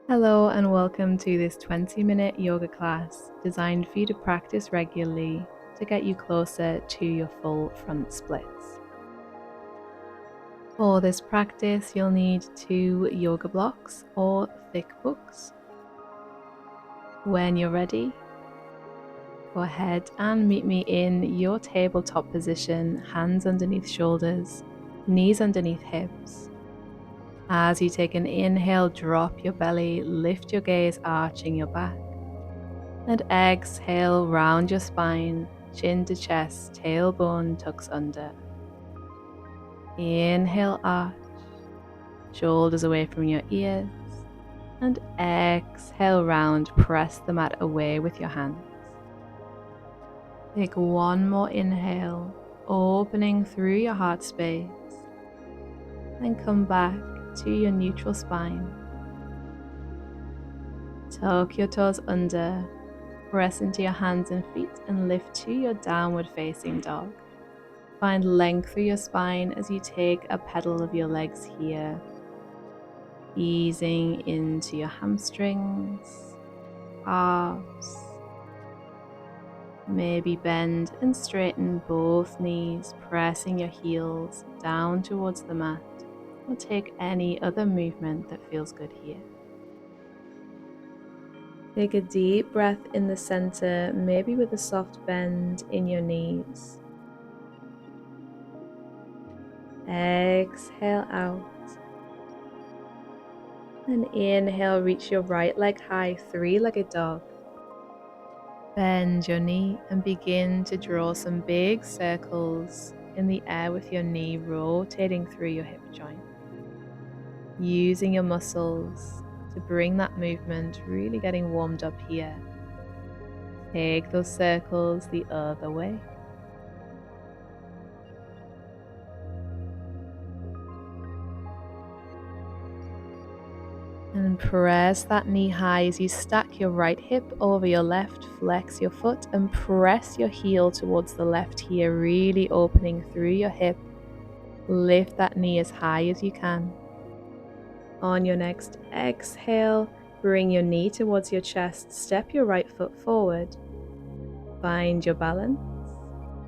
Hello and welcome to this 20-minute yoga class designed for you to practice regularly to get you closer to your full front splits. For this practice, you'll need 2 yoga blocks or thick books. When you're ready, go ahead and meet me in your tabletop position, hands underneath shoulders, knees underneath hips. As you take an inhale, drop your belly, lift your gaze, arching your back. And exhale, round your spine, chin to chest, tailbone tucks under. Inhale, arch, shoulders away from your ears. And exhale, round, press the mat away with your hands. Take one more inhale, opening through your heart space. Then come back to your neutral spine. Tuck your toes under, press into your hands and feet and lift to your downward facing dog. Find length through your spine as you take a pedal of your legs here, easing into your hamstrings, calves. Maybe bend and straighten both knees, pressing your heels down towards the mat, or take any other movement that feels good here. Take a deep breath in the center, maybe with a soft bend in your knees. Exhale out. And inhale, reach your right leg high, 3-legged dog. Bend your knee and begin to draw some big circles in the air with your knee rotating through your hip joint. Using your muscles to bring that movement, really getting warmed up here. Take those circles the other way. And press that knee high as you stack your right hip over your left, flex your foot and press your heel towards the left here, really opening through your hip. Lift that knee as high as you can. On your next exhale, bring your knee towards your chest, step your right foot forward. Find your balance,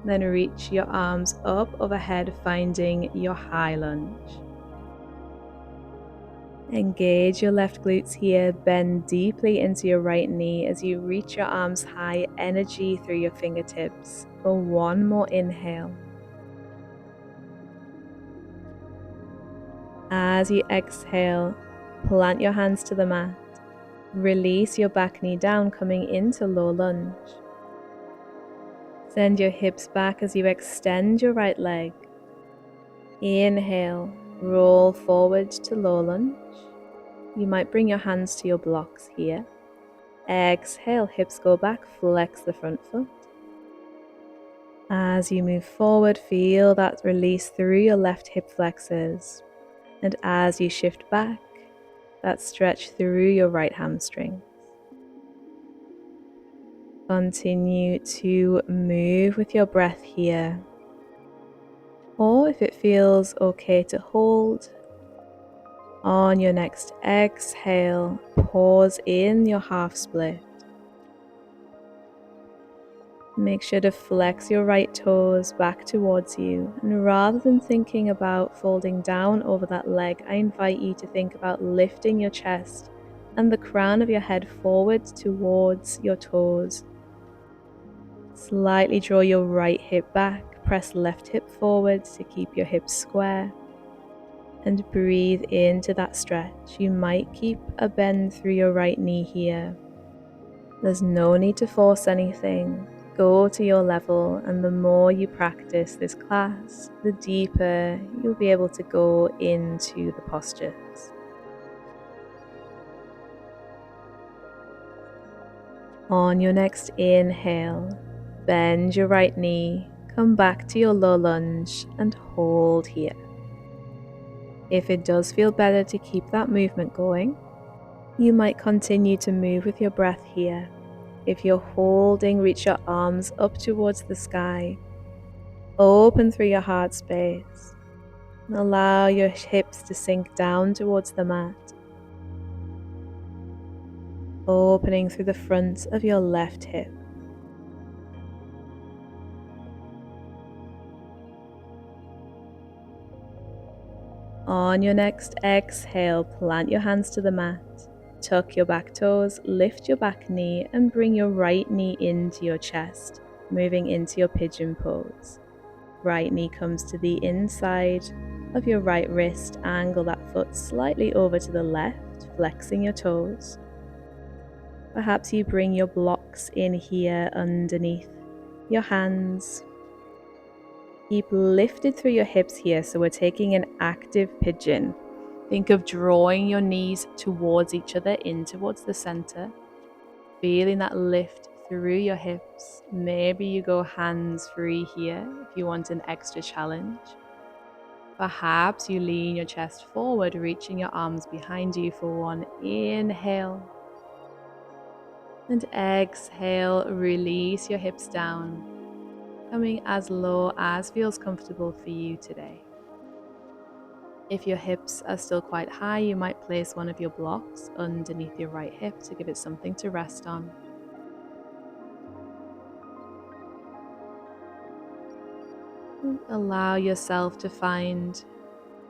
then reach your arms up overhead, finding your high lunge. Engage your left glutes here, bend deeply into your right knee as you reach your arms high, energy through your fingertips. For one more inhale. As you exhale, plant your hands to the mat. Release your back knee down, coming into low lunge. Send your hips back as you extend your right leg. Inhale, roll forward to low lunge. You might bring your hands to your blocks here. Exhale, hips go back, flex the front foot. As you move forward, feel that release through your left hip flexors. And as you shift back, that stretch through your right hamstring. Continue to move with your breath here. Or if it feels okay to hold, on your next exhale, pause in your half split. Make sure to flex your right toes back towards you, and rather than thinking about folding down over that leg, I invite you to think about lifting your chest and the crown of your head forward towards your toes. Slightly draw your right hip back, press left hip forward to keep your hips square. And breathe into that stretch. You might keep a bend through your right knee here. There's no need to force anything. Go to your level, and the more you practice this class, the deeper you'll be able to go into the postures. On your next inhale, bend your right knee, come back to your low lunge and hold here. If it does feel better to keep that movement going, you might continue to move with your breath here. If you're holding, reach your arms up towards the sky. Open through your heart space. And allow your hips to sink down towards the mat. opening through the front of your left hip. On your next exhale, plant your hands to the mat, tuck your back toes, lift your back knee, and bring your right knee into your chest, moving into your pigeon pose. Right knee comes to the inside of your right wrist, angle that foot slightly over to the left, flexing your toes. Perhaps you bring your blocks in here underneath your hands. Keep lifted through your hips here, so we're taking an active pigeon. Think of drawing your knees towards each other, in towards the center, feeling that lift through your hips. Maybe you go hands free here if you want an extra challenge. Perhaps you lean your chest forward, reaching your arms behind you for one inhale. And exhale, release your hips down, coming as low as feels comfortable for you today. If your hips are still quite high, you might place one of your blocks underneath your right hip to give it something to rest on. Allow yourself to find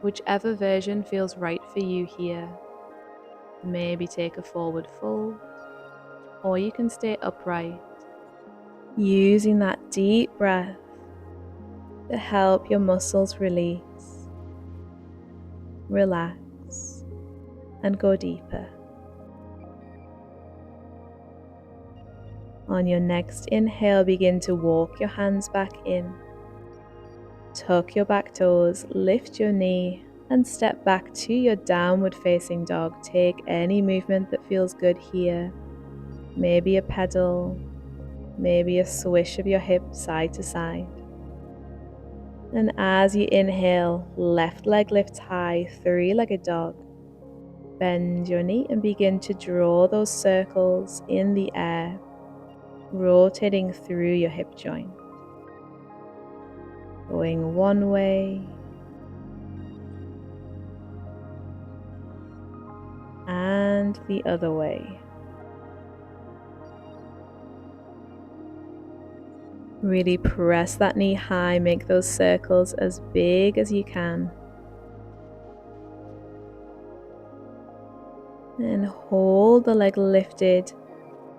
whichever version feels right for you here. Maybe take a forward fold, or you can stay upright, using that deep breath to help your muscles release, relax, and go deeper. On your next inhale, begin to walk your hands back in. Tuck your back toes, lift your knee, and step back to your downward facing dog. Take any movement that feels good here. Maybe a pedal, maybe a swish of your hip side to side. And as you inhale, left leg lifts high, three-legged dog. Bend your knee and begin to draw those circles in the air, rotating through your hip joint. Going one way and the other way. Really press that knee high, make those circles as big as you can. And hold the leg lifted.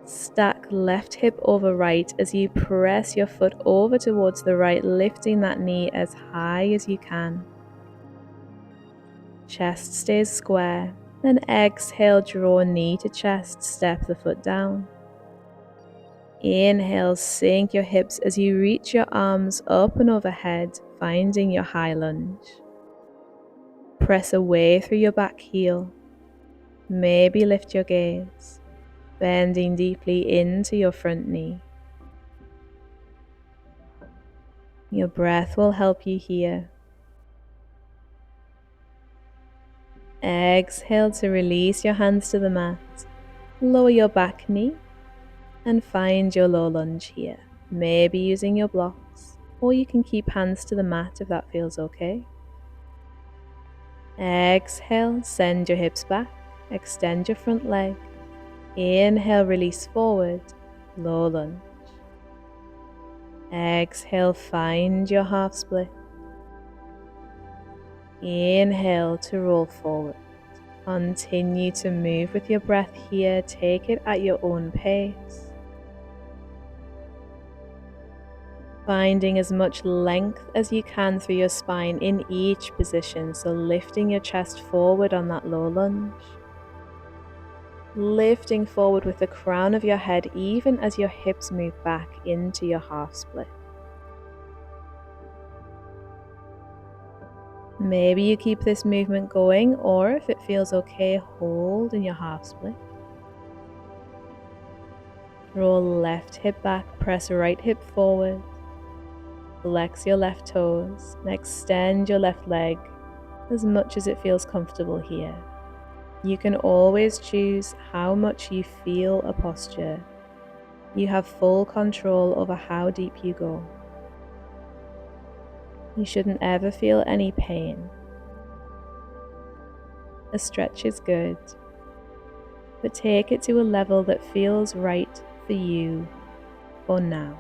Stack left hip over right as you press your foot over towards the right, lifting that knee as high as you can. Chest stays square. Then exhale, draw knee to chest, step the foot down. Inhale, sink your hips as you reach your arms up and overhead, finding your high lunge. Press away through your back heel. Maybe lift your gaze, bending deeply into your front knee. Your breath will help you here. Exhale to release your hands to the mat. Lower your back knee and find your low lunge here. Maybe using your blocks, or you can keep hands to the mat if that feels okay. Exhale, send your hips back, extend your front leg. Inhale, release forward, low lunge. Exhale, find your half split. Inhale to roll forward. Continue to move with your breath here. Take it at your own pace. Finding as much length as you can through your spine in each position. So lifting your chest forward on that low lunge. Lifting forward with the crown of your head even as your hips move back into your half split. Maybe you keep this movement going, or if it feels okay, hold in your half split. Roll left hip back, press right hip forward. Flex your left toes and extend your left leg as much as it feels comfortable here. You can always choose how much you feel a posture. You have full control over how deep you go. You shouldn't ever feel any pain. A stretch is good. but take it to a level that feels right for you for now.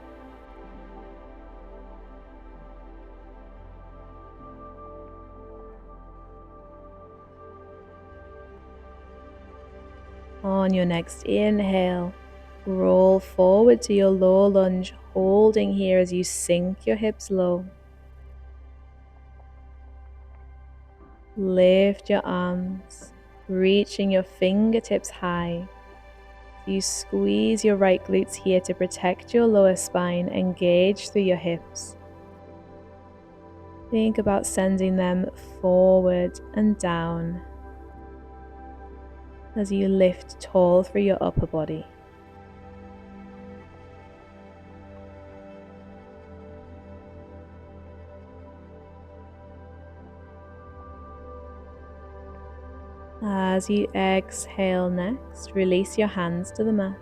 On your next inhale, roll forward to your low lunge, holding here as you sink your hips low. Lift your arms, reaching your fingertips high. You squeeze your right glutes here to protect your lower spine, engage through your hips. Think about sending them forward and down as you lift tall through your upper body. As you exhale next, release your hands to the mat.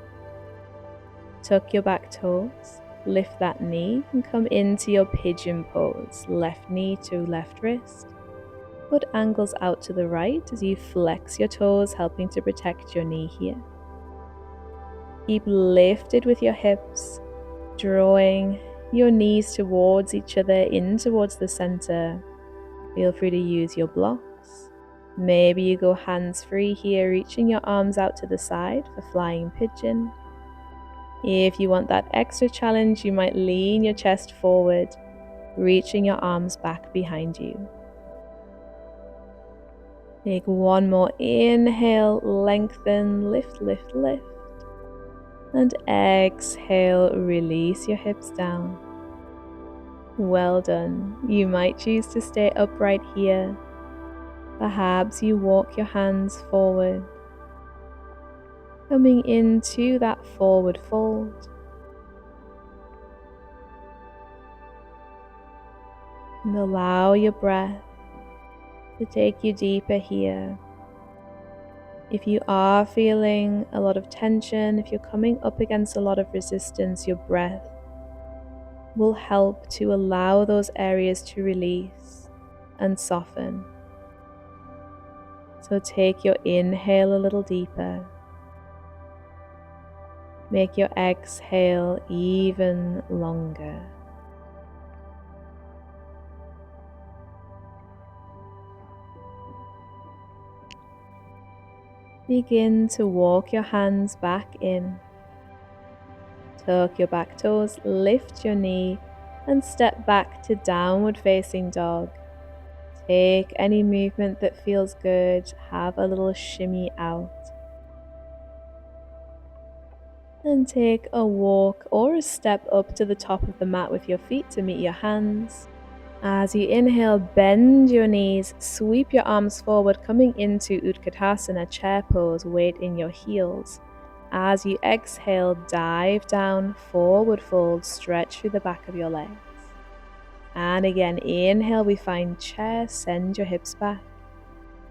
Tuck your back toes, lift that knee and come into your pigeon pose. Left knee to left wrist. Foot angles out to the right as you flex your toes, helping to protect your knee here. Keep lifted with your hips, drawing your knees towards each other, in towards the center. Feel free to use your blocks. Maybe you go hands-free here, reaching your arms out to the side for flying pigeon. If you want that extra challenge, you might lean your chest forward, reaching your arms back behind you. Take one more inhale, lengthen, lift, lift, lift. And exhale, release your hips down. Well done. You might choose to stay upright here. Perhaps you walk your hands forward, coming into that forward fold. And allow your breath to take you deeper here. If you are feeling a lot of tension, if you're coming up against a lot of resistance, your breath will help to allow those areas to release and soften. So take your inhale a little deeper. Make your exhale even longer. Begin to walk your hands back in. Tuck your back toes, lift your knee, and step back to downward facing dog. Take any movement that feels good, have a little shimmy out. And take a walk or a step up to the top of the mat with your feet to meet your hands. As you inhale, bend your knees, sweep your arms forward, coming into Utkatasana, chair pose, weight in your heels. As you exhale, dive down, forward fold, stretch through the back of your legs. And again, inhale, we find chair, send your hips back.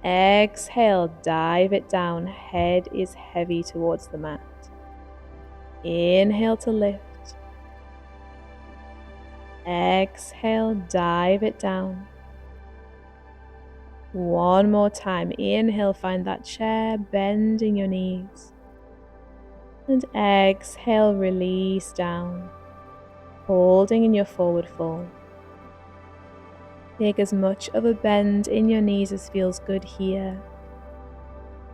Exhale, dive it down, head is heavy towards the mat. Inhale to lift. Exhale, dive it down. One more time. Inhale, find that chair, bending your knees. And exhale, release down, holding in your forward fold. Take as much of a bend in your knees as feels good here.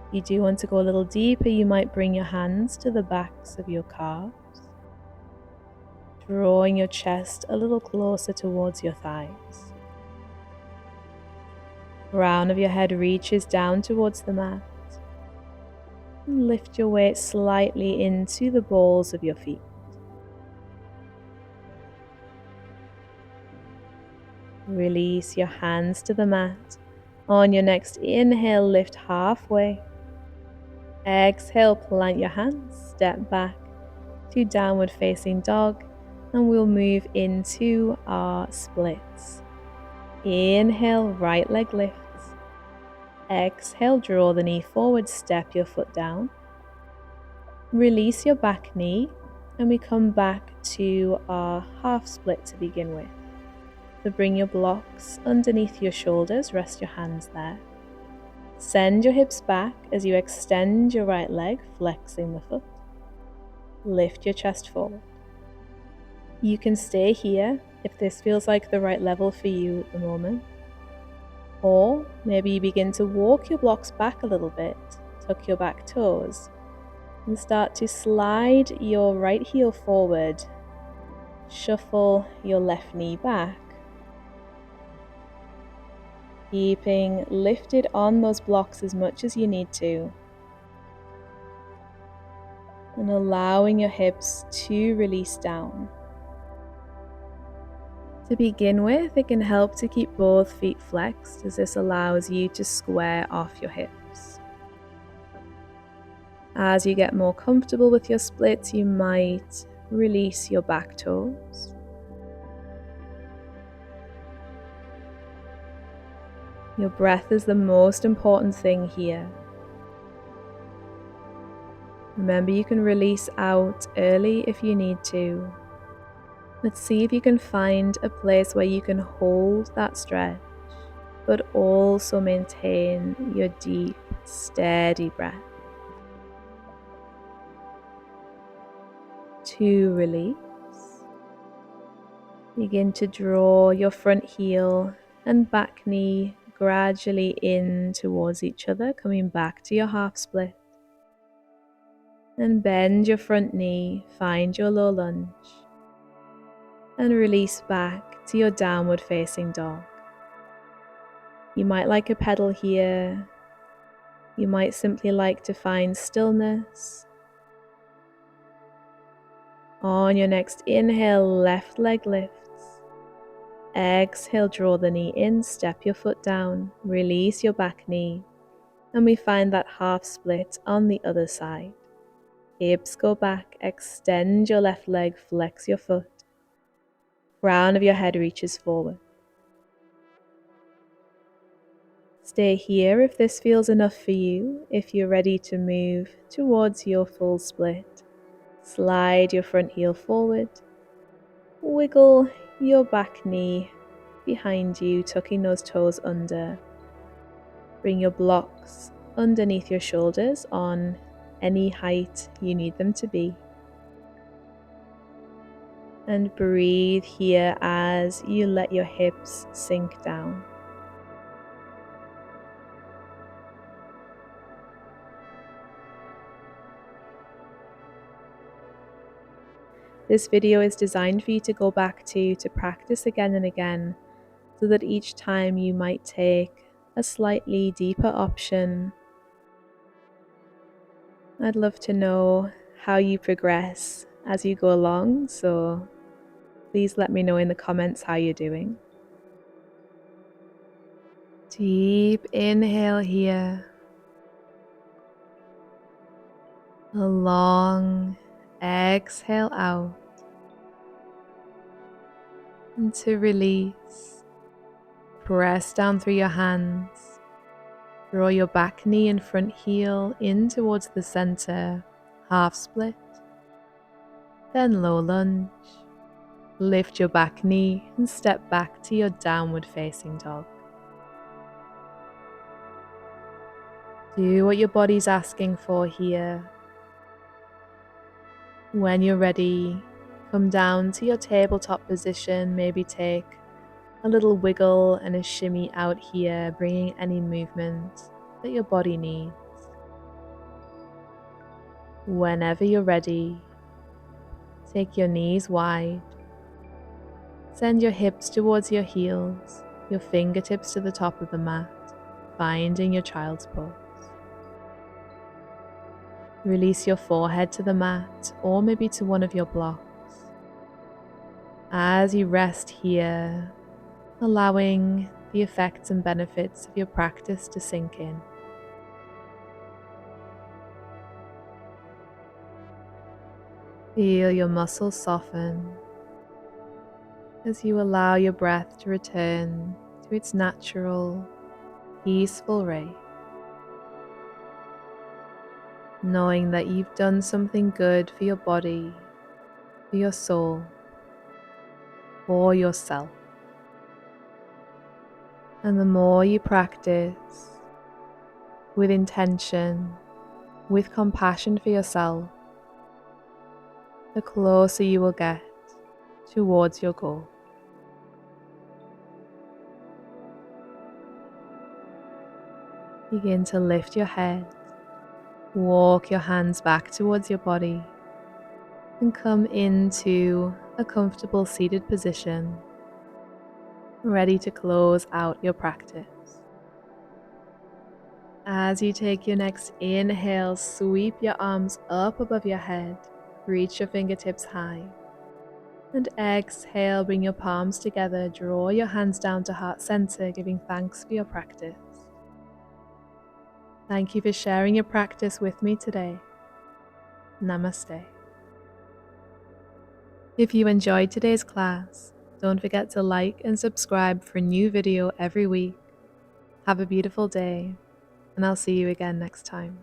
If you do want to go a little deeper, you might bring your hands to the backs of your calves, drawing your chest a little closer towards your thighs. Crown of your head reaches down towards the mat. And lift your weight slightly into the balls of your feet. Release your hands to the mat. On your next inhale, lift halfway. Exhale, plant your hands, step back to downward facing dog, and we'll move into our splits. Inhale, right leg lifts. Exhale, draw the knee forward, step your foot down. Release your back knee, and we come back to our half split to begin with. So bring your blocks underneath your shoulders, rest your hands there. Send your hips back as you extend your right leg, flexing the foot. Lift your chest forward. You can stay here if this feels like the right level for you at the moment. Or maybe you begin to walk your blocks back a little bit, tuck your back toes, and start to slide your right heel forward. Shuffle your left knee back, keeping lifted on those blocks as much as you need to, and allowing your hips to release down. To begin with, it can help to keep both feet flexed, as this allows you to square off your hips. As you get more comfortable with your splits, you might release your back toes. Your breath is the most important thing here. Remember, you can release out early if you need to. Let's see if you can find a place where you can hold that stretch, but also maintain your deep, steady breath. To release, begin to draw your front heel and back knee gradually in towards each other, coming back to your half split. And bend your front knee, find your low lunge, and release back to your downward facing dog. You might like a pedal here. You might simply like to find stillness. On your next inhale, left leg lifts. Exhale, draw the knee in, step your foot down, release your back knee, and we find that half split on the other side. Hips go back, extend your left leg, flex your foot. Crown of your head reaches forward. Stay here if this feels enough for you. If you're ready to move towards your full split, slide your front heel forward, wiggle your back knee behind you, tucking those toes under. Bring your blocks underneath your shoulders on any height you need them to be. And breathe here as you let your hips sink down. This video is designed for you to go back to practice again and again, so that each time you might take a slightly deeper option. I'd love to know how you progress as you go along, so please let me know in the comments how you're doing. Deep inhale here. A long exhale out. And to release, press down through your hands. Draw your back knee and front heel in towards the center, half split. Then low lunge. Lift your back knee and step back to your downward facing dog. Do what your body's asking for here. When you're ready, come down to your tabletop position, maybe take a little wiggle and a shimmy out here, bringing any movement that your body needs. Whenever you're ready, take your knees wide. Send your hips towards your heels, your fingertips to the top of the mat, finding your child's pose. Release your forehead to the mat or maybe to one of your blocks. As you rest here, allowing the effects and benefits of your practice to sink in. Feel your muscles soften as you allow your breath to return to its natural, peaceful rate. Knowing that you've done something good for your body, for your soul, for yourself. And the more you practice, with intention, with compassion for yourself, the closer you will get towards your goal. Begin to lift your head, walk your hands back towards your body, and come into a comfortable seated position, ready to close out your practice. As you take your next inhale, sweep your arms up above your head, reach your fingertips high. And exhale, bring your palms together, draw your hands down to heart center, giving thanks for your practice. Thank you for sharing your practice with me today. Namaste. If you enjoyed today's class, don't forget to like and subscribe for a new video every week. Have a beautiful day, and I'll see you again next time.